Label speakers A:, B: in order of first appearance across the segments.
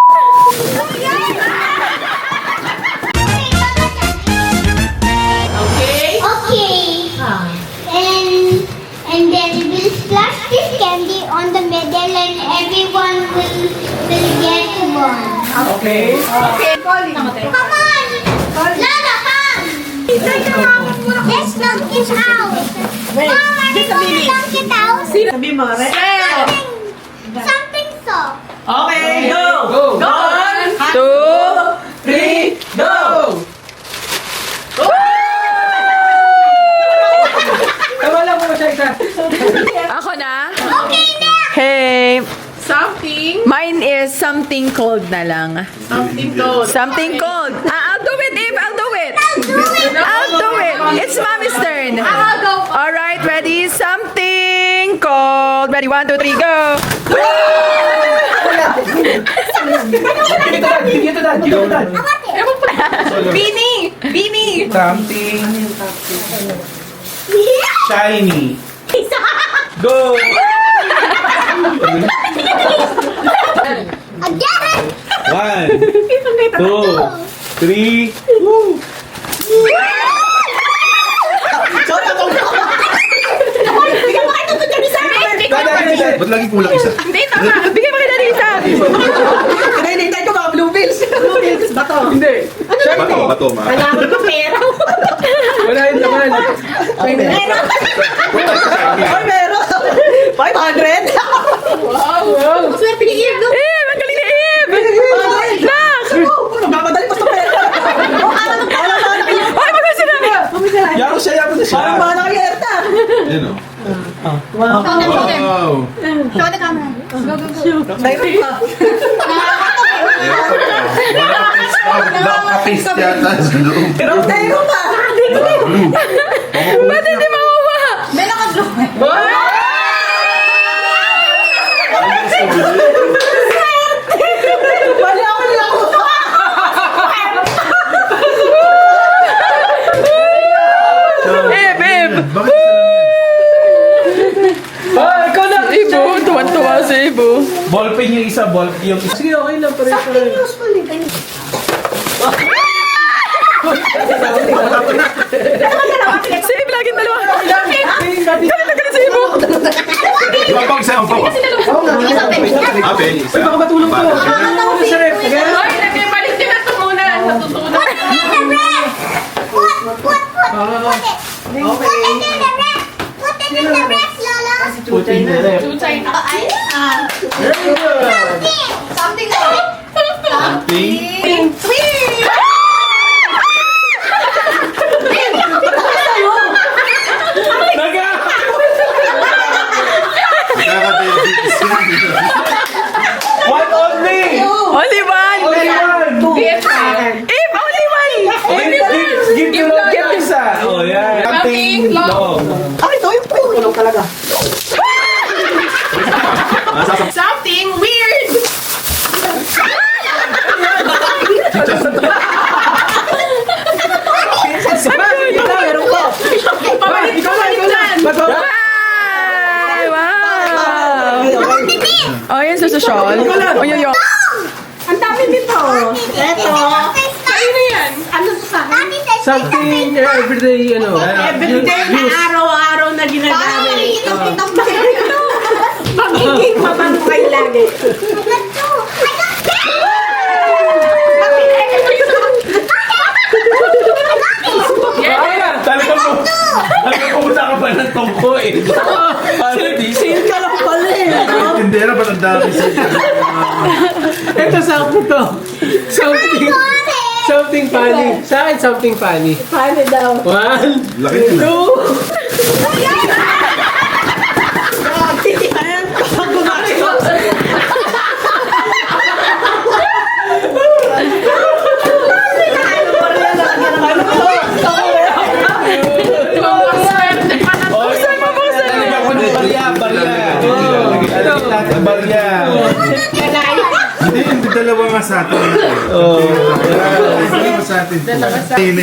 A: Okay?
B: Okay. And then we'll splash this candy on the middle and everyone will get one.
A: Okay. Okay.
B: Come on! Lala, come! Let's dunk it out.
A: Wait,
B: Mom, are we
A: just a
B: gonna
A: minute.
B: dunk it out?
A: Sabi mo,
B: Something soft.
A: Okay, go!
C: Go.
A: 1, 2, 3, go!
C: Tama lang mo siya isa.
D: Ako na?
B: Okay na!
D: Hey,
A: Something.
D: mine is something cold na lang.
A: Something goes.
D: Something cold. I'll do it, Eve. I'll do it. I'll do it. It's Mommy's turn.
A: I'll go.
D: All right, ready? Something cold. Ready? 1, 2, 3, go.
C: Dito dad.
A: Beanie! Beanie!
C: Something shiny. Go!
B: Again!
C: 1, 2, 3. Woo!
E: Ba't lagi kulang isa?
D: Hindi, tama. Bigyan mo kay Daddy isa.
A: Hinihintay ko mga blue pills. Blue pills ba to?
C: Hindi.
E: Bato, ma.
A: Kailangan ko pera.
C: Wala yung laman.
A: Meron. Ay, meron. 500? Wow. Swerte ni Eve, no?
D: Eve, ang galing ni Eve. Nak.
A: Magmamadali pa sa pera.
D: Ay, magkasi na.
C: Yaro siya.
A: Parang mga nakayerta.
E: Yan o.
A: Wow.
E: Wow!
B: Show the camera.
A: Mayroon pa.
E: Wala ka paste yata sa loob.
A: Mayroon pa.
D: Ba't hindi makuha?
A: May naka-blue. Bali ako lang.
D: Eve, Eve.
C: Ah, ikaw na.
D: Ibo, tuwan-tuwa si Ibo.
C: Ballpen yung isa, yung isa. Sige, okay lang. Pare.
D: Si Eve laging dalawa. Galit si Ibo.
E: Ibang isa ang papa. Abe, isa.
C: Baka matulong ko. Ano sa ref? Sige.
A: Ay, nagkibalik din ito muna. Natutunan.
B: Put it. Put it in the ref. Put it in the ref, Lola.
C: Puti na ref.
A: Tutsay na.
B: Something.
E: Something.
C: Naga!
E: Nakaka-diabetes yan.
C: One only!
D: Only one.
C: Only one!
D: Eve, only one.
C: Give you lang yung isa. Oh, yan.
A: Something long. Ay, ito yung kulong talaga. Something weird. Meron ko. Pabalik dyan.
D: Ay, wow. Oh, yan sa social. Oh, yun.
A: Ang dami dito. Eto. Ano yan? Ano sa akin?
C: Something everyday, ano.
A: Everyday na araw-araw na ginagamit. Magiging mabangkay lagi.
C: Talagang pumunta ka pa ng tungko eh.
A: Sale ka lang pala eh.
E: Tindera, ba't ang dami sa
C: Ito, something to. Something funny. Sa akin, something funny.
A: Paano daw?
C: 1,
E: Laki nila.
C: 2,
A: Ayan, kapag gumagawa.
E: Hindi, dalawa nga sa atin. Dalawa sa atin.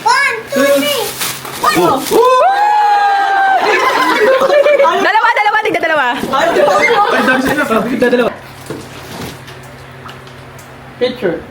B: One, two, three.
D: Dalawa, tigda dalawa.
C: Ay, dami sila. Dalawa. Picture.